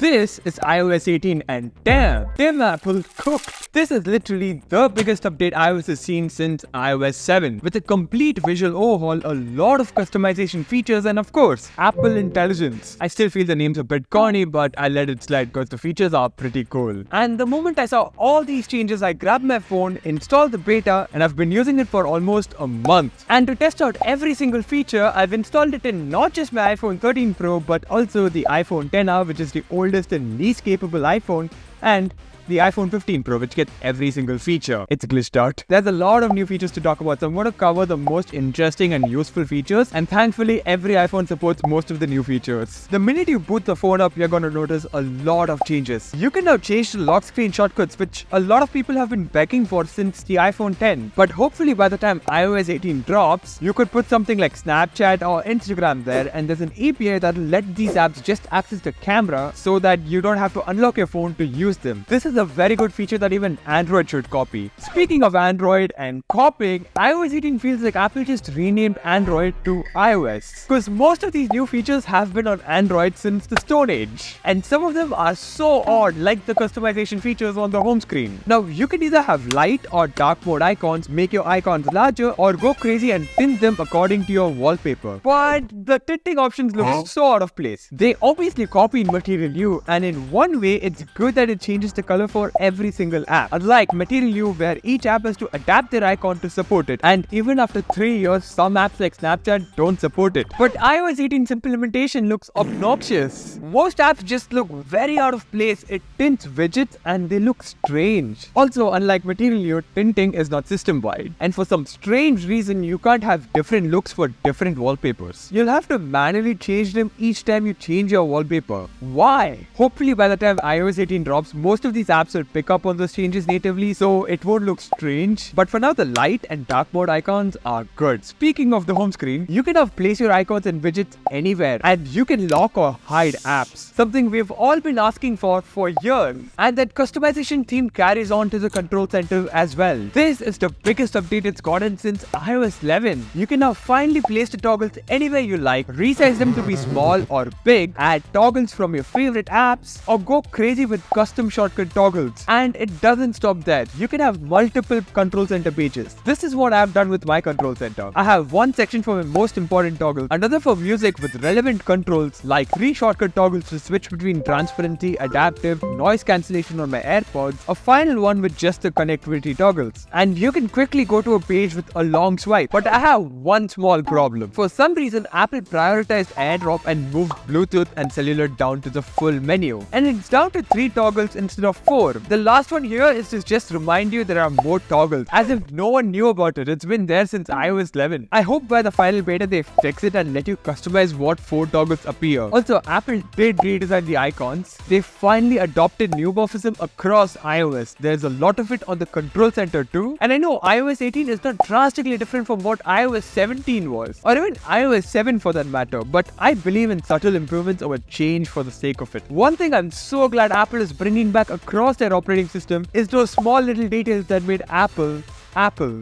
This is iOS 18 and damn Apple cooked. This is literally the biggest update iOS has seen since iOS 7. With a complete visual overhaul, a lot of customization features and of course, Apple Intelligence. I still feel the name's a bit corny, but I let it slide because the features are pretty cool. And the moment I saw all these changes, I grabbed my phone, installed the beta, and I've been using it for almost a month. And to test out every single feature, I've installed it in not just my iPhone 13 Pro, but also the iPhone XR, which is the oldest and least capable iPhone, and the iPhone 15 Pro, which gets every single feature. It's glitched out. There's a lot of new features to talk about, so I'm going to cover the most interesting and useful features, and thankfully every iPhone supports most of the new features. The minute you boot the phone up, you're going to notice a lot of changes. You can now change the lock screen shortcuts, which a lot of people have been begging for since the iPhone 10. But hopefully by the time iOS 18 drops, you could put something like Snapchat or Instagram there, and there's an API that'll let these apps just access the camera so that you don't have to unlock your phone to use them. This is a very good feature that even Android should copy. Speaking of Android and copying, iOS 18 feels like Apple just renamed Android to iOS. Because most of these new features have been on Android since the Stone Age. And some of them are so odd, like the customization features on the home screen. Now, you can either have light or dark mode icons, make your icons larger, or go crazy and tint them according to your wallpaper. But the tinting options look so out of place. They obviously copied Material U, and in one way, it's good that it changes the color for every single app. Unlike Material U, where each app has to adapt their icon to support it, and even after 3 years, some apps like Snapchat don't support it. But iOS 18's implementation looks obnoxious. Most apps just look very out of place. It tints widgets and they look strange. Also, unlike Material U, tinting is not system-wide, and for some strange reason, you can't have different looks for different wallpapers. You'll have to manually change them each time you change your wallpaper. Why? Hopefully by the time iOS 18 drops, most of these apps will pick up on those changes natively, so it won't look strange. But for now, the light and dark mode icons are good. Speaking of the home screen, you can now place your icons and widgets anywhere, and you can lock or hide apps, something we've all been asking for years. And that customization theme carries on to the control center as well. This is the biggest update it's gotten since iOS 11. You can now finally place the toggles anywhere you like, resize them to be small or big, add toggles from your favorite apps, or go crazy with custom shortcut toggles. And it doesn't stop there. You can have multiple control center pages. This is what I've done with my control center. I have one section for my most important toggles, another for music with relevant controls like 3 shortcut toggles to switch between transparency, adaptive, noise cancellation on my AirPods, a final one with just the connectivity toggles. And you can quickly go to a page with a long swipe. But I have one small problem. For some reason, Apple prioritized AirDrop and moved Bluetooth and cellular down to the full menu. And it's down to 3 toggles instead of 4. The last one here is to just remind you there are more toggles, as if no one knew about it. It's been there since iOS 11. I hope by the final beta they fix it and let you customize what 4 toggles appear. Also, Apple did redesign the icons. They finally adopted neumorphism across iOS. There's a lot of it on the control center too. And I know iOS 18 is not drastically different from what iOS 17 was, or even iOS 7 for that matter, but I believe in subtle improvements over change for the sake of it. One thing I'm so glad Apple is bringing back across their operating system is those small little details that made Apple.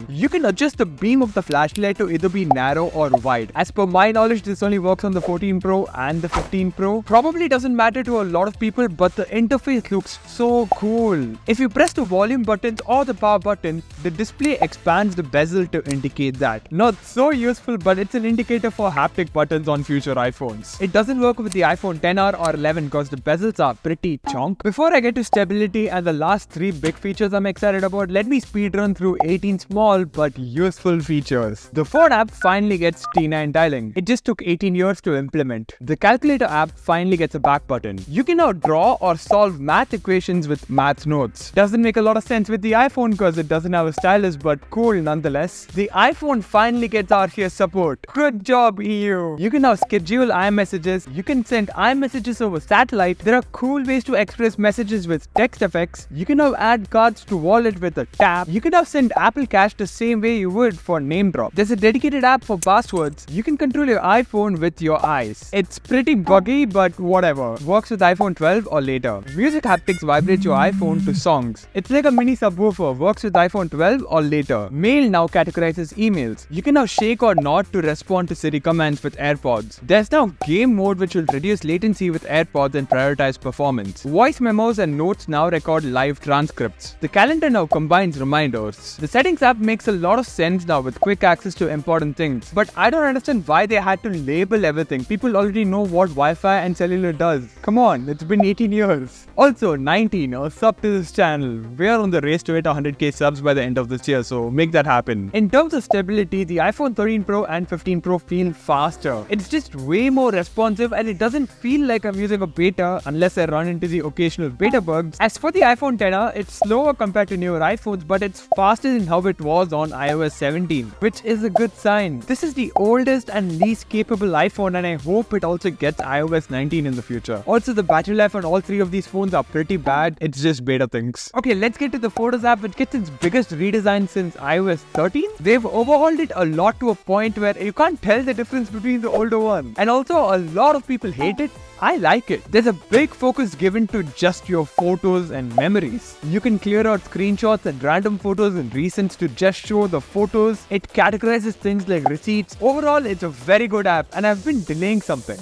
You can adjust the beam of the flashlight to either be narrow or wide. As per my knowledge, this only works on the 14 Pro and the 15 Pro. Probably doesn't matter to a lot of people, but the interface looks so cool. If you press the volume buttons or the power button, the display expands the bezel to indicate that. Not so useful, but it's an indicator for haptic buttons on future iPhones. It doesn't work with the iPhone XR or 11 because the bezels are pretty chonk. Before I get to stability and the last 3 big features I'm excited about, let me speedrun through 18 small but useful features. The phone app finally gets T9 dialing. It just took 18 years to implement. The calculator app finally gets a back button. You can now draw or solve math equations with math notes. Doesn't make a lot of sense with the iPhone because it doesn't have a stylus, but cool nonetheless. The iPhone finally gets RCS support. Good job, EU. You can now schedule iMessages. You can send iMessages over satellite. There are cool ways to express messages with text effects. You can now add cards to wallet with a tap. You can now send Apple cached the same way you would for name drop. There's a dedicated app for passwords. You can control your iPhone with your eyes. It's pretty buggy, but whatever. Works with iPhone 12 or later. Music haptics vibrate your iPhone to songs. It's like a mini subwoofer. Works with iPhone 12 or later. Mail now categorizes emails. You can now shake or nod to respond to Siri commands with AirPods. There's now game mode which will reduce latency with AirPods and prioritize performance. Voice memos and notes now record live transcripts. The calendar now combines reminders. The settings app makes a lot of sense now with quick access to important things. But I don't understand why they had to label everything. People already know what Wi-Fi and cellular does. Come on, it's been 18 years. Also, 19 or sub to this channel. We are on the race to hit 100k subs by the end of this year, so make that happen. In terms of stability, the iPhone 13 Pro and 15 Pro feel faster. It's just way more responsive and it doesn't feel like I'm using a beta unless I run into the occasional beta bugs. As for the iPhone XR, it's slower compared to newer iPhones, but it's faster than how it was on iOS 17, which is a good sign. This is the oldest and least capable iPhone and I hope it also gets iOS 19 in the future. Also, the battery life on all three of these phones are pretty bad. It's just beta things. Okay, let's get to the Photos app, which gets its biggest redesign since iOS 13. They've overhauled it a lot to a point where you can't tell the difference between the older one. And also, a lot of people hate it. I like it. There's a big focus given to just your photos and memories. You can clear out screenshots and random photos and recents to just show the photos. It categorizes things like receipts. Overall, it's a very good app and I've been delaying something.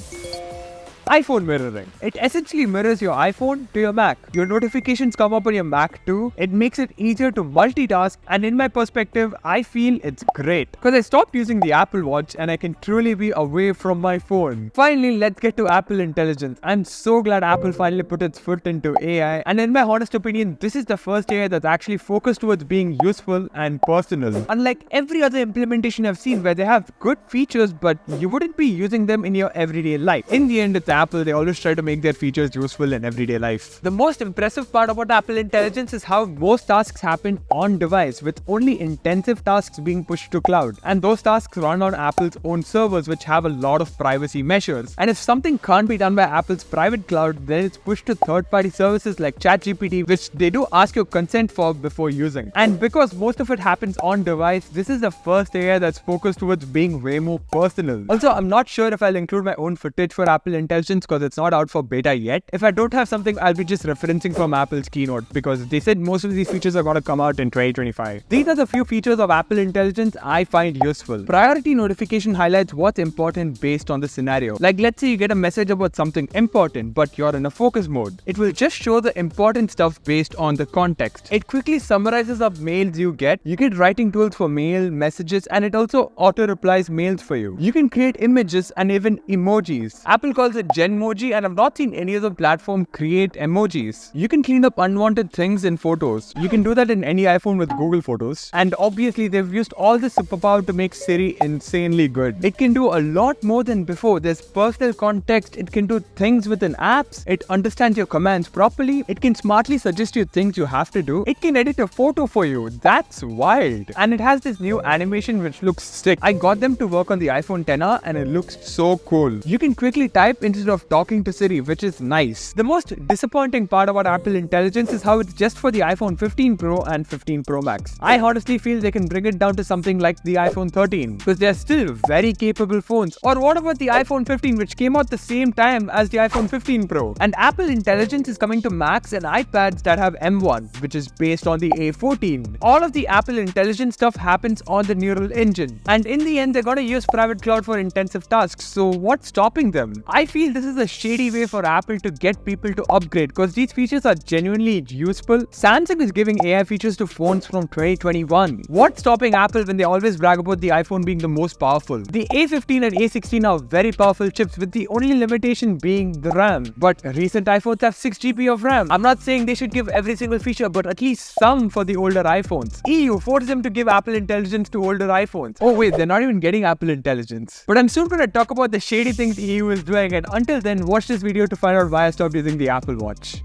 iPhone mirroring. It essentially mirrors your iPhone to your Mac. Your notifications come up on your Mac too. It makes it easier to multitask and in my perspective, I feel it's great. Because I stopped using the Apple Watch and I can truly be away from my phone. Finally, let's get to Apple Intelligence. I'm so glad Apple finally put its foot into AI and in my honest opinion, this is the first AI that's actually focused towards being useful and personal. Unlike every other implementation I've seen where they have good features but you wouldn't be using them in your everyday life. In the end, it's Apple, they always try to make their features useful in everyday life. The most impressive part about Apple Intelligence is how most tasks happen on device with only intensive tasks being pushed to cloud. And those tasks run on Apple's own servers which have a lot of privacy measures. And if something can't be done by Apple's private cloud, then it's pushed to third-party services like ChatGPT, which they do ask your consent for before using. And because most of it happens on device, this is the first AI that's focused towards being way more personal. Also, I'm not sure if I'll include my own footage for Apple Intelligence because it's not out for beta yet. If I don't have something, I'll be just referencing from Apple's keynote because they said most of these features are going to come out in 2025. These are the few features of Apple Intelligence I find useful. Priority notification highlights what's important based on the scenario. Like let's say you get a message about something important but you're in a focus mode. It will just show the important stuff based on the context. It quickly summarizes up mails you get. You get writing tools for mail, messages, and it also auto-replies mails for you. You can create images and even emojis. Apple calls it Genmoji and I've not seen any other platform create emojis. You can clean up unwanted things in photos. You can do that in any iPhone with Google Photos. And obviously they've used all this superpower to make Siri insanely good. It can do a lot more than before. There's personal context. It can do things within apps. It understands your commands properly. It can smartly suggest you things you have to do. It can edit a photo for you. That's wild. And it has this new animation which looks sick. I got them to work on the iPhone XR and it looks so cool. You can quickly type instead of talking to Siri, which is nice. The most disappointing part about Apple Intelligence is how it's just for the iPhone 15 Pro and 15 Pro Max. I honestly feel they can bring it down to something like the iPhone 13 because they're still very capable phones. Or what about the iPhone 15 which came out the same time as the iPhone 15 Pro? And Apple Intelligence is coming to Macs and iPads that have M1, which is based on the A14. All of the Apple Intelligence stuff happens on the neural engine. And in the end, they're gonna use private cloud for intensive tasks. So what's stopping them? I feel this is a shady way for Apple to get people to upgrade because these features are genuinely useful. Samsung is giving AI features to phones from 2021. What's stopping Apple when they always brag about the iPhone being the most powerful? The A15 and A16 are very powerful chips with the only limitation being the RAM. But recent iPhones have 6 GB of RAM. I'm not saying they should give every single feature, but at least some for the older iPhones. EU forced them to give Apple Intelligence to older iPhones. Oh wait, they're not even getting Apple Intelligence. But I'm soon going to talk about the shady things EU is doing, and until then, watch this video to find out why I stopped using the Apple Watch.